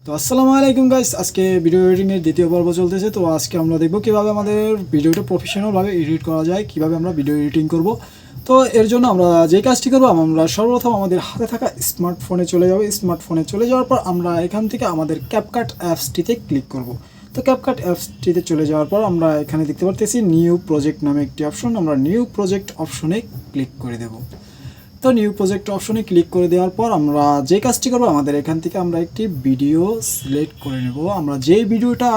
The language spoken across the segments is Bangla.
তো আসসালামু আলাইকুম গাইস, আজকে ভিডিও এডিটিং এর দ্বিতীয় পর্ব চলতেছে। তো আজকে আমরা দেখব কিভাবে আমাদের ভিডিওটা প্রফেশনাল ভাবে এডিট করা যায়, কিভাবে আমরা ভিডিও এডিটিং করব। তো এর জন্য আমরা যে কাজটি করব, আমরা সর্বপ্রথম আমাদের হাতে থাকা স্মার্টফোনে চলে যাব। স্মার্টফোনে চলে যাওয়ার পর আমরা এখান থেকে আমাদের ক্যাপকাট অ্যাপসটিতে ক্লিক করব। তো ক্যাপকাট অ্যাপসটিতে চলে যাওয়ার পর আমরা এখানে দেখতে পারতেছি নিউ প্রজেক্ট নামে একটি অপশন, আমরা নিউ প্রজেক্ট অপশনে ক্লিক করে দেব। তো নিউ প্রজেক্ট অপশনে ক্লিক করে দেওয়ার পর আমরা যে কাজটি করব, আমাদের এখান থেকে আমরা একটি ভিডিও সিলেক্ট করে নেব। আমরা যেই ভিডিওটা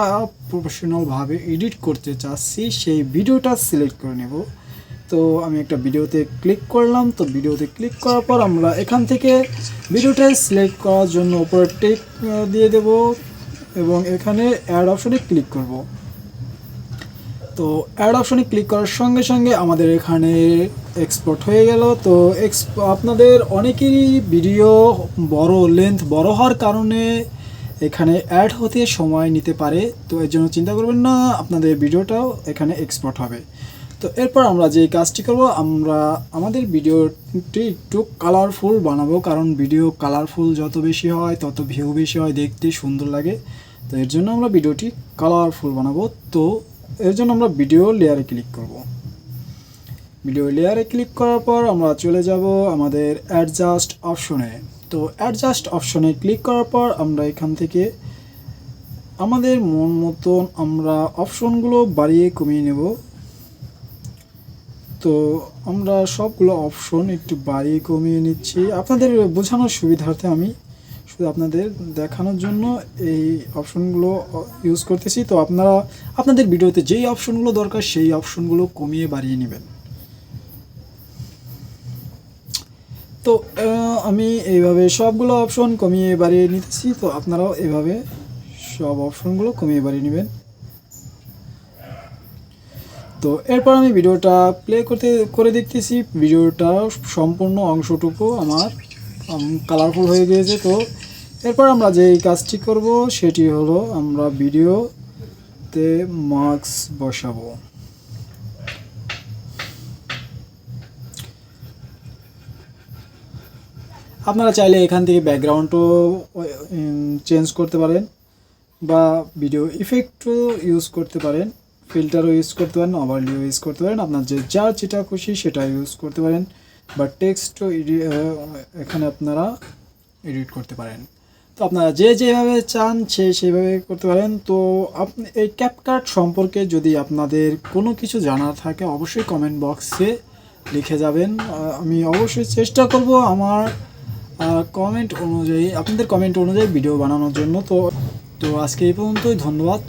প্রফেশনালভাবে এডিট করতে চাচ্ছি সেই ভিডিওটা সিলেক্ট করে নেব। তো আমি একটা ভিডিওতে ক্লিক করলাম। তো ভিডিওতে ক্লিক করার পর আমরা এখান থেকে ভিডিওটা সিলেক্ট করার জন্য উপরে টিক দিয়ে দেব এবং এখানে অ্যাড অপশনে ক্লিক করব। তো অ্যাড অপশনে ক্লিক করার সঙ্গে সঙ্গে আমাদের এখানে এক্সপোর্ট হয়ে গেল। তো আপনাদের অনেকেরই ভিডিও লেন্থ বড় হওয়ার কারণে এখানে অ্যাড হতে সময় নিতে পারে। তো এর জন্য চিন্তা করবেন না, আপনাদের ভিডিওটাও এখানে এক্সপোর্ট হবে। তো এরপর আমরা যে কাজটি করব, আমরা আমাদের ভিডিওটি একটু কালারফুল বানাবো, কারণ ভিডিও কালারফুল যত বেশি হয় তত ভিউ বেশি হয়, দেখতে সুন্দর লাগে। তো এর জন্য আমরা ভিডিওটি কালারফুল বানাবো। তো এর জন্য আমরা ভিডিও লেয়ারে ক্লিক করব। ভিডিও লেয়ারে ক্লিক করার পর আমরা চলে যাব আমাদের অ্যাডজাস্ট অপশনে। তো অ্যাডজাস্ট অপশনে ক্লিক করার পর আমরা এখান থেকে আমাদের মন মতন আমরা অপশনগুলো বাড়িয়ে কমিয়ে নেব। তো আমরা সবগুলো অপশন একটু বাড়িয়ে কমিয়ে নিচ্ছি আপনাদের বোঝানোর সুবিধার্থে। আমি শুধু আপনাদের দেখানোর জন্য এই অপশনগুলো ইউজ করতেছি। তো আপনারা আপনাদের ভিডিওতে যেই অপশনগুলো দরকার সেই অপশনগুলো কমিয়ে বাড়িয়ে নেবেন। তো আমি এইভাবে সবগুলো অপশন কমিয়ে বাড়িয়ে নিতেছি। তো আপনারাও এইভাবে সব অপশনগুলো কমিয়ে বাড়িয়ে নেবেন। তো এরপর আমি ভিডিওটা প্লে করে দেখতেছি। ভিডিওটা সম্পূর্ণ অংশটুকু আমার কালারফুল হয়ে গিয়েছে। তো এরপর আমরা যে কাজটি করব সেটি হলো আমরা ভিডিওতে মার্কস বসাবো। আপনারা চাইলে এখান থেকে ব্যাকগ্রাউন্ডও চেঞ্জ করতে পারেন বা ভিডিও ইফেক্টও ইউজ করতে পারেন, ফিল্টারও ইউজ করতে পারেন, ওভারলিও ইউজ করতে পারেন। আপনার যার যেটা খুশি সেটা ইউজ করতে পারেন বা টেক্সটও এখানে আপনারা এডিট করতে পারেন। তো আপনারা যেভাবে চান সেইভাবে করতে পারেন। তো আপনি এই ক্যাপকাট সম্পর্কে যদি আপনাদের কোনো কিছু জানার থাকে অবশ্যই কমেন্ট বক্সে লিখে যাবেন। আমি অবশ্যই চেষ্টা করব আমার আপনাদের কমেন্ট অনুযায়ী ভিডিও বানানোর জন্য। তো আজকে এই পর্যন্তই, ধন্যবাদ।